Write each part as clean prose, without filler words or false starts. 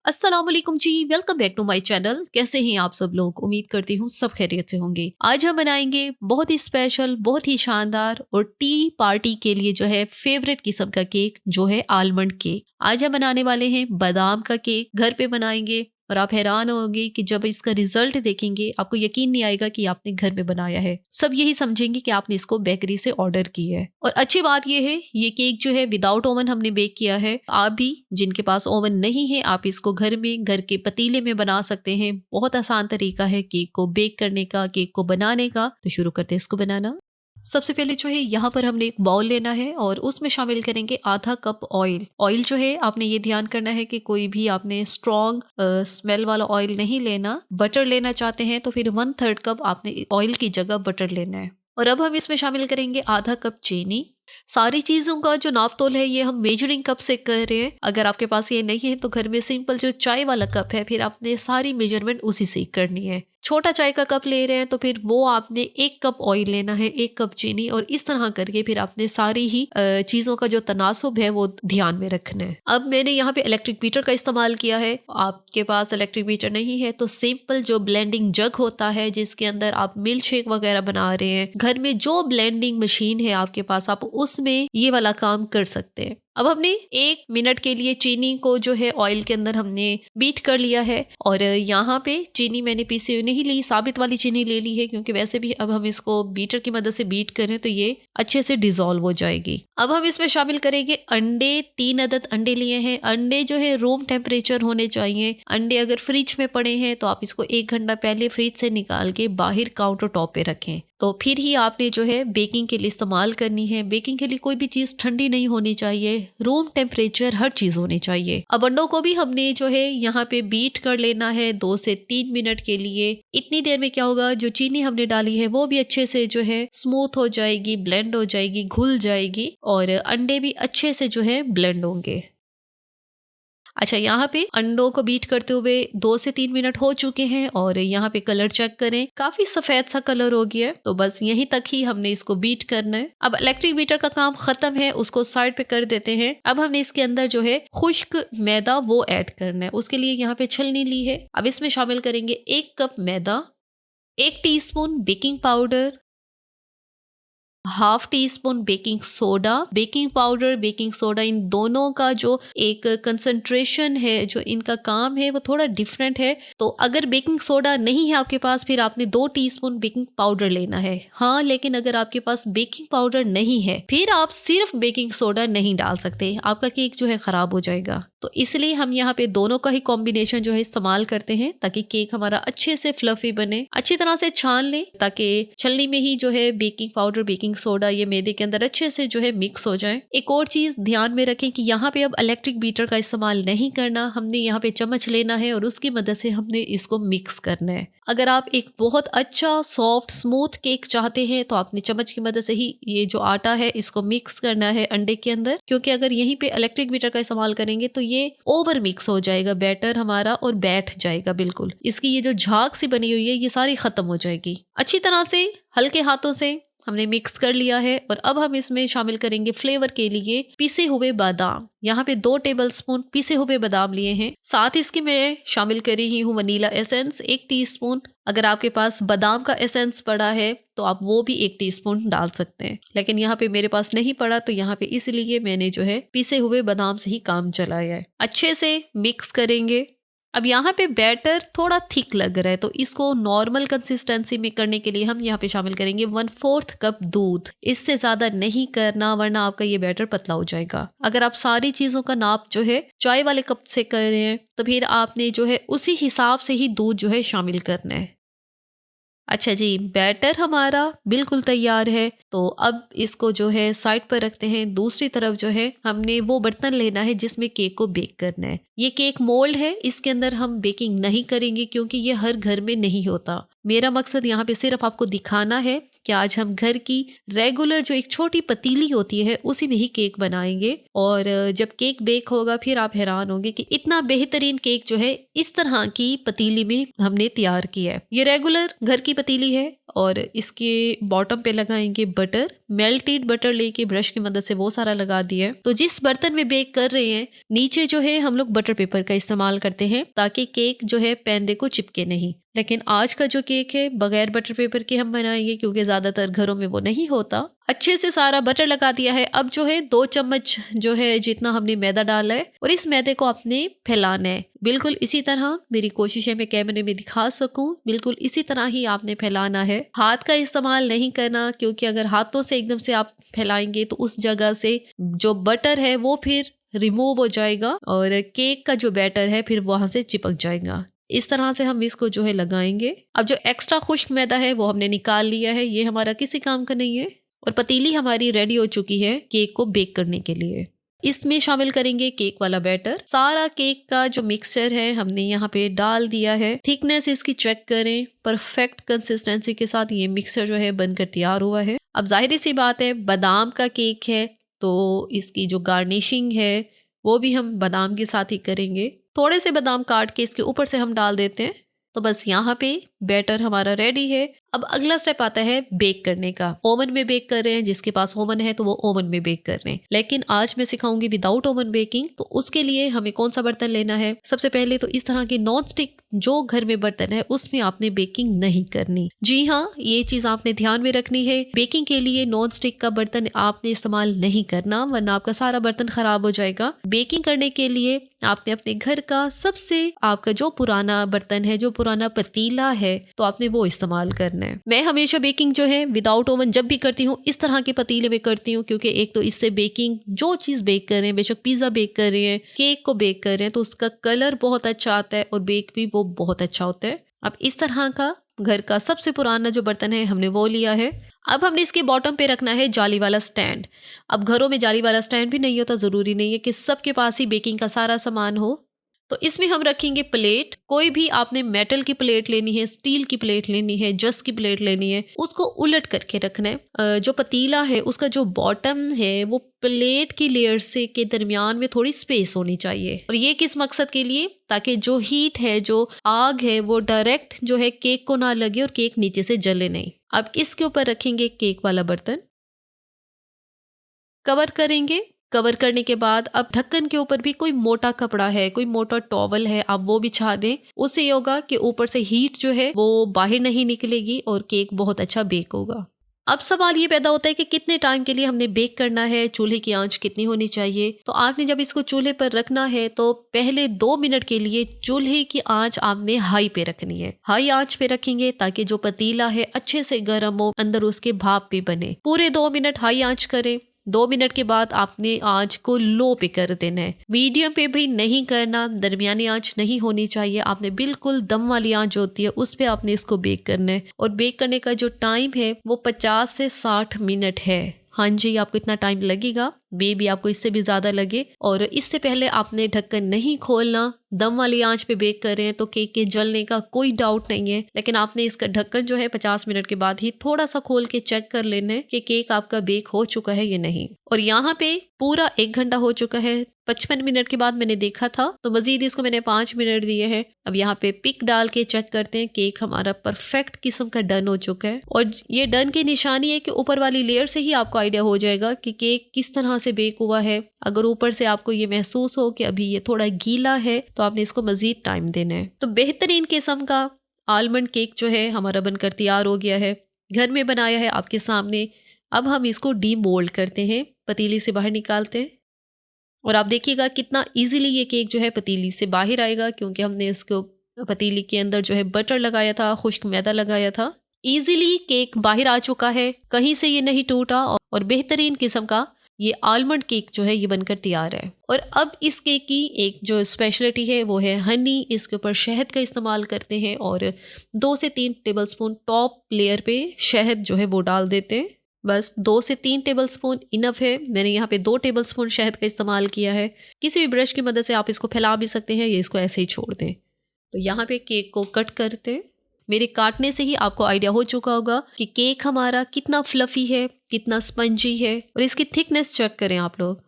अस्सलाम वालेकुम जी, welcome back to my channel. कैसे हैं आप सब लोग? उम्मीद करती हूँ सब खैरियत से होंगे। आज हम बनाएंगे बहुत ही स्पेशल, बहुत ही शानदार और टी पार्टी के लिए जो है फेवरेट किस्म का केक, जो है आलमंड केक। आज हम बनाने वाले हैं बादाम का केक, घर पे बनाएंगे और आप हैरान होंगे कि जब इसका रिजल्ट देखेंगे आपको यकीन नहीं आएगा कि आपने घर में बनाया है। सब यही समझेंगे कि आपने इसको बेकरी से ऑर्डर किया है। और अच्छी बात यह है, ये केक जो है विदाउट ओवन हमने बेक किया है। आप भी जिनके पास ओवन नहीं है, आप इसको घर में, घर के पतीले में बना सकते हैं। बहुत आसान तरीका है केक को बेक करने का, केक को बनाने का। तो शुरू करते हैं इसको बनाना। सबसे पहले जो है यहाँ पर हमने एक बाउल लेना है और उसमें शामिल करेंगे आधा कप ऑयल। ऑयल जो है आपने ये ध्यान करना है कि कोई भी आपने स्ट्रॉन्ग स्मेल वाला ऑयल नहीं लेना। बटर लेना चाहते हैं तो फिर 1/3 कप आपने ऑयल की जगह बटर लेना है। और अब हम इसमें शामिल करेंगे आधा कप चीनी। सारी चीजों का जो नाप तोल है ये हम मेजरिंग कप से कर रहे हैं। अगर आपके पास ये नहीं है तो घर में सिंपल जो चाय वाला कप है, फिर आपने सारी मेजरमेंट उसी से करनी है। छोटा चाय का कप ले रहे हैं तो फिर वो आपने 1 कप ऑयल लेना है, 1 कप चीनी, और इस तरह करके फिर आपने सारी ही चीजों का जो तनासुब है वो ध्यान में रखना है। अब मैंने यहाँ पे इलेक्ट्रिक बीटर का इस्तेमाल किया है। आपके पास इलेक्ट्रिक बीटर नहीं है तो सिंपल जो ब्लेंडिंग जग होता है जिसके अंदर आप मिल्क शेक वगैरह बना रहे हैं, घर में जो ब्लेंडिंग मशीन है आपके पास, आप उसमें ये वाला काम कर सकते हैं। अब हमने 1 मिनट के लिए चीनी को जो है ऑयल के अंदर हमने बीट कर लिया है। और यहाँ पे चीनी मैंने पीसी हुई नहीं ली, साबित वाली चीनी ले ली है, क्योंकि वैसे भी अब हम इसको बीटर की मदद से बीट करें तो ये अच्छे से डिसॉल्व हो जाएगी। अब हम इसमें शामिल करेंगे अंडे। 3 अदद अंडे लिए हैं। अंडे जो है रूम टेम्परेचर होने चाहिए। अंडे अगर फ्रिज में पड़े हैं तो आप इसको 1 घंटा पहले फ्रिज से निकाल के बाहर काउंटर टॉप पे रखें, तो फिर ही आपने जो है बेकिंग के लिए इस्तेमाल करनी है। बेकिंग के लिए कोई भी चीज ठंडी नहीं होनी चाहिए, रूम टेम्परेचर हर चीज होनी चाहिए। अब अंडों को भी हमने जो है यहाँ पे बीट कर लेना है 2 से 3 मिनट के लिए। इतनी देर में क्या होगा, जो चीनी हमने डाली है वो भी अच्छे से जो है स्मूथ हो जाएगी, ब्लेंड हो जाएगी, घुल जाएगी, और अंडे भी अच्छे से जो है ब्लेंड होंगे। अच्छा, यहाँ पे अंडों को बीट करते हुए 2 से 3 मिनट हो चुके हैं और यहाँ पे कलर चेक करें, काफी सफेद सा कलर हो गया है। तो बस यहीं तक ही हमने इसको बीट करना है। अब इलेक्ट्रिक बीटर का काम खत्म है, उसको साइड पे कर देते हैं। अब हमने इसके अंदर जो है खुश्क मैदा वो ऐड करना है। उसके लिए यहाँ पे छलनी ली है। अब इसमें शामिल करेंगे 1 कप मैदा, 1 teaspoon baking powder, ½ teaspoon baking soda. Baking powder, baking soda, इन दोनों का जो एक कंसंट्रेशन है, जो इनका काम है वो थोड़ा डिफरेंट है। तो अगर बेकिंग सोडा नहीं है आपके पास, फिर आपने 2 टीस्पून बेकिंग पाउडर लेना है। हाँ, लेकिन अगर आपके पास बेकिंग पाउडर नहीं है फिर आप सिर्फ बेकिंग सोडा नहीं डाल सकते, आपका केक जो है खराब हो जाएगा। तो इसलिए हम यहाँ पे दोनों का ही कॉम्बिनेशन जो है इस्तेमाल करते हैं ताकि केक हमारा अच्छे से फ्लफी बने। अच्छी तरह से छान लें ताकि छलनी में ही जो है बेकिंग पाउडर, बेकिंग सोडा ये मैदे के अंदर अच्छे से जो है मिक्स हो जाए। एक और चीज ध्यान में रखें कि यहाँ पे अब इलेक्ट्रिक बीटर का इस्तेमाल नहीं करना, हमने यहाँ पे चम्मच लेना है और उसकी मदद से हमने इसको मिक्स करना है। अगर आप एक बहुत अच्छा सॉफ्ट स्मूथ केक चाहते हैं तो आपने चम्मच की मदद से ही ये जो आटा है इसको मिक्स करना है अंडे के अंदर, क्योंकि अगर यहीं पे इलेक्ट्रिक बीटर का इस्तेमाल करेंगे तो ये ओवर मिक्स हो जाएगा बैटर हमारा और बैठ जाएगा बिल्कुल। इसकी ये जो झाग सी बनी हुई है ये सारी खत्म हो जाएगी। अच्छी तरह से हल्के हाथों से हमने मिक्स कर लिया है। और अब हम इसमें शामिल करेंगे फ्लेवर के लिए पिसे हुए बादाम। यहाँ पे 2 टेबलस्पून पिसे हुए बादाम लिए हैं। साथ इसके मैं शामिल कर रही हूँ वनीला एसेंस 1 टीस्पून। अगर आपके पास बादाम का एसेंस पड़ा है तो आप वो भी 1 टीस्पून डाल सकते हैं, लेकिन यहाँ पे मेरे पास नहीं पड़ा तो यहाँ पे इसलिए मैंने जो है पिसे हुए बादाम से ही काम चलाया है। अच्छे से मिक्स करेंगे। अब यहाँ पे बैटर थोड़ा थिक लग रहा है तो इसको नॉर्मल कंसिस्टेंसी में करने के लिए हम यहाँ पे शामिल करेंगे 1/4 कप दूध। इससे ज्यादा नहीं करना वरना आपका ये बैटर पतला हो जाएगा। अगर आप सारी चीजों का नाप जो है चाय वाले कप से कर रहे हैं तो फिर आपने जो है उसी हिसाब से ही दूध जो है शामिल करना है। अच्छा जी, बैटर हमारा बिल्कुल तैयार है। तो अब इसको जो है साइड पर रखते हैं। दूसरी तरफ जो है हमने वो बर्तन लेना है जिसमें केक को बेक करना है। ये केक मोल्ड है, इसके अंदर हम बेकिंग नहीं करेंगे क्योंकि ये हर घर में नहीं होता। मेरा मकसद यहाँ पे सिर्फ आपको दिखाना है कि आज हम घर की रेगुलर जो एक छोटी पतीली होती है उसी में ही केक बनाएंगे। और जब केक बेक होगा फिर आप हैरान होंगे कि इतना बेहतरीन केक जो है इस तरह की पतीली में हमने तैयार किया है। ये रेगुलर घर की पतीली है और इसके बॉटम पे लगाएंगे बटर। मेल्टेड बटर लेके ब्रश की मदद से वो सारा लगा दिया है। तो जिस बर्तन में बेक कर रहे हैं नीचे जो है हम लोग बटर पेपर का इस्तेमाल करते हैं ताकि केक जो है पैंदे को चिपके नहीं। लेकिन आज का जो केक है बगैर बटर पेपर के हम बनाएंगे क्योंकि ज्यादातर घरों में वो नहीं होता। अच्छे से सारा बटर लगा दिया है। अब जो है 2 चम्मच जो है जितना हमने मैदा डाला है और इस मैदे को आपने फैलाना है। बिल्कुल इसी तरह, मेरी कोशिश है मैं कैमरे में दिखा सकूं, बिल्कुल इसी तरह ही आपने फैलाना है। हाथ का इस्तेमाल नहीं करना क्योंकि अगर हाथों से एकदम से आप फैलाएंगे तो उस जगह से जो बटर है वो फिर रिमूव हो जाएगा और केक का जो बैटर है फिर वहां से चिपक जाएगा। इस तरह से हम इसको जो है लगाएंगे। अब जो एक्स्ट्रा खुश्क मैदा है वो हमने निकाल लिया है, ये हमारा किसी काम का नहीं है। और पतीली हमारी रेडी हो चुकी है केक को बेक करने के लिए। इसमें शामिल करेंगे केक वाला बैटर। सारा केक का जो मिक्सचर है हमने यहाँ पे डाल दिया है। थिकनेस इसकी चेक करें, परफेक्ट कंसिस्टेंसी के साथ ये मिक्सचर जो है बनकर तैयार हुआ है। अब जाहिर सी बात है बादाम का केक है तो इसकी जो गार्निशिंग है वो भी हम बादाम के साथ ही करेंगे। थोड़े से बादाम काट के इसके ऊपर से हम डाल देते हैं। तो बस यहाँ पे बैटर हमारा रेडी है। अब अगला स्टेप आता है बेक करने का। ओवन में बेक कर रहे हैं, जिसके पास ओवन है तो वो ओवन में बेक कर रहे हैं, लेकिन आज मैं सिखाऊंगी विदाउट ओवन बेकिंग। तो उसके लिए हमें कौन सा बर्तन लेना है? सबसे पहले तो इस तरह की नॉन स्टिक जो घर में बर्तन है उसमें आपने बेकिंग नहीं करनी। जी हाँ, ये चीज आपने ध्यान में रखनी है। बेकिंग के लिए नॉन स्टिक का बर्तन आपने इस्तेमाल नहीं करना वरना आपका सारा बर्तन खराब हो जाएगा। बेकिंग करने के लिए आपने अपने घर का सबसे आपका जो पुराना बर्तन है, जो पुराना पतीला है, तो आपने वो इस्तेमाल करना है। मैं हमेशा बेकिंग जो है विदाउट ओवन जब भी करती हूँ इस तरह के पतीले में करती हूँ क्योंकि एक तो इससे बेकिंग जो चीज बेक कर रहे हैं, बेशक पिज्जा बेक कर रहे हैं, केक को बेक कर रहे हैं, तो उसका कलर बहुत अच्छा आता है और बेक भी वो बहुत अच्छा होता है। अब इस तरह का घर का सबसे पुराना जो बर्तन है हमने वो लिया है। अब हमने इसके बॉटम पे रखना है जाली वाला स्टैंड। अब घरों में जाली वाला स्टैंड भी नहीं होता, जरूरी नहीं है कि सबके पास ही बेकिंग का सारा सामान हो। तो इसमें हम रखेंगे प्लेट। कोई भी आपने मेटल की प्लेट लेनी है, स्टील की प्लेट लेनी है, जस्ट की प्लेट लेनी है, उसको उलट करके रखना है। जो पतीला है उसका जो बॉटम है वो प्लेट की लेयर से के दरमियान में थोड़ी स्पेस होनी चाहिए। और ये किस मकसद के लिए? ताकि जो हीट है, जो आग है, वो डायरेक्ट जो है केक को ना लगे और केक नीचे से जले नहीं। अब इसके ऊपर रखेंगे केक वाला बर्तन, कवर करेंगे। कवर करने के बाद अब ढक्कन के ऊपर भी कोई मोटा कपड़ा है, कोई मोटा टॉवल है, आप वो बिछा दें। उससे ये होगा कि ऊपर से हीट जो है वो बाहर नहीं निकलेगी और केक बहुत अच्छा बेक होगा। अब सवाल ये पैदा होता है कि कितने टाइम के लिए हमने बेक करना है, चूल्हे की आंच कितनी होनी चाहिए। तो आपने जब इसको चूल्हे पर रखना है तो पहले 2 मिनट के लिए चूल्हे की आंच आपने हाई पे रखनी है। हाई आंच पे रखेंगे ताकि जो पतीला है अच्छे से गर्म हो, अंदर उसके भाप भी बने। पूरे 2 मिनट हाई आंच करें। 2 मिनट के बाद आपने आंच को लो पे कर देना है। मीडियम पे भी नहीं करना, दरमियानी आंच नहीं होनी चाहिए। आपने बिल्कुल दम वाली आंच होती है उस पे आपने इसको बेक करना है। और बेक करने का जो टाइम है वो 50 से 60 मिनट है। हाँ जी, आपको इतना टाइम लगेगा, मे भी आपको इससे भी ज्यादा लगे। और इससे पहले आपने ढक्कन नहीं खोलना। दम वाली आंच पे बेक कर रहे हैं तो केक के जलने का कोई डाउट नहीं है, लेकिन आपने इसका ढक्कन जो है 50 मिनट के बाद ही थोड़ा सा खोल के चेक कर लेना है कि केक आपका बेक हो चुका है या नहीं। और यहाँ पे पूरा 1 घंटा हो चुका है। 55 मिनट के बाद मैंने देखा था तो मजीद इसको मैंने 5 मिनट दिए हैं। अब यहाँ पे पिक डाल के चेक करते हैं। केक हमारा परफेक्ट किस्म का डन हो चुका है। और ये डन की निशानी है कि ऊपर वाली लेयर से ही आपको आइडिया हो जाएगा कि केक किस तरह से बेक हुआ है। अगर ऊपर से आपको ये महसूस हो कि अभी ये थोड़ा गीला है तो आपने इसको मजीद टाइम देना है। तो बेहतरीन किस्म का आलमंड केक जो है हमारा बनकर तैयार हो गया है। घर में बनाया है आपके सामने। अब हम इसको डीमोल्ड करते हैं, पतीली से बाहर निकालते हैं। और आप देखिएगा कितना इजीली ये केक जो है पतीली से बाहर आएगा क्योंकि हमने इसको पतीली के अंदर जो है बटर लगाया था, खुश्क मैदा लगाया था। इजीली केक बाहर आ चुका है, कहीं से ये नहीं टूटा। और बेहतरीन किस्म का ये आलमंड केक जो है ये बनकर तैयार है। और अब इस केक की एक जो स्पेशलिटी है वो है हनी। इसके ऊपर शहद का इस्तेमाल करते हैं और 2 से 3 टेबलस्पून टॉप लेयर पे शहद जो है वो डाल देते हैं। बस 2 से 3 टेबलस्पून इनफ है। मैंने यहाँ पे 2 टेबलस्पून शहद का इस्तेमाल किया है। किसी भी ब्रश की मदद से आप इसको फैला भी सकते हैं या इसको ऐसे ही छोड़ दें। तो यहाँ पे केक को कट करते हैं। मेरे काटने से ही आपको आइडिया हो चुका होगा कि केक हमारा कितना फ्लफी है, कितना स्पंजी है। और इसकी थिकनेस चेक करें आप लोग।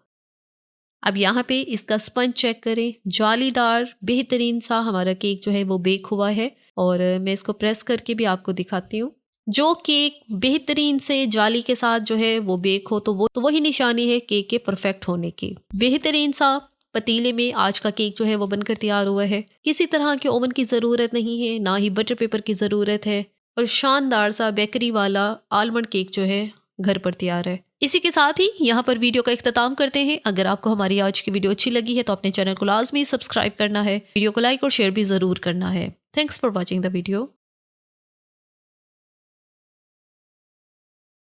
अब यहाँ पे इसका स्पंज चेक करें, जालीदार बेहतरीन सा हमारा केक जो है वो बेक हुआ है। और मैं इसको प्रेस करके भी आपको दिखाती हूँ। जो केक बेहतरीन से जाली के साथ जो है वो बेक हो तो वही निशानी है केक के परफेक्ट होने की। बेहतरीन सा पतीले में आज का केक जो है वो बनकर तैयार हुआ है। किसी तरह के ओवन की ज़रूरत नहीं है, ना ही बटर पेपर की ज़रूरत है। और शानदार सा बेकरी वाला आलमंड केक जो है घर पर तैयार है। इसी के साथ ही यहाँ पर वीडियो का इख्तिताम करते हैं। अगर आपको हमारी आज की वीडियो अच्छी लगी है तो अपने चैनल को लाजमी सब्सक्राइब करना है, वीडियो को लाइक और शेयर भी ज़रूर करना है। Thanks for watching the video.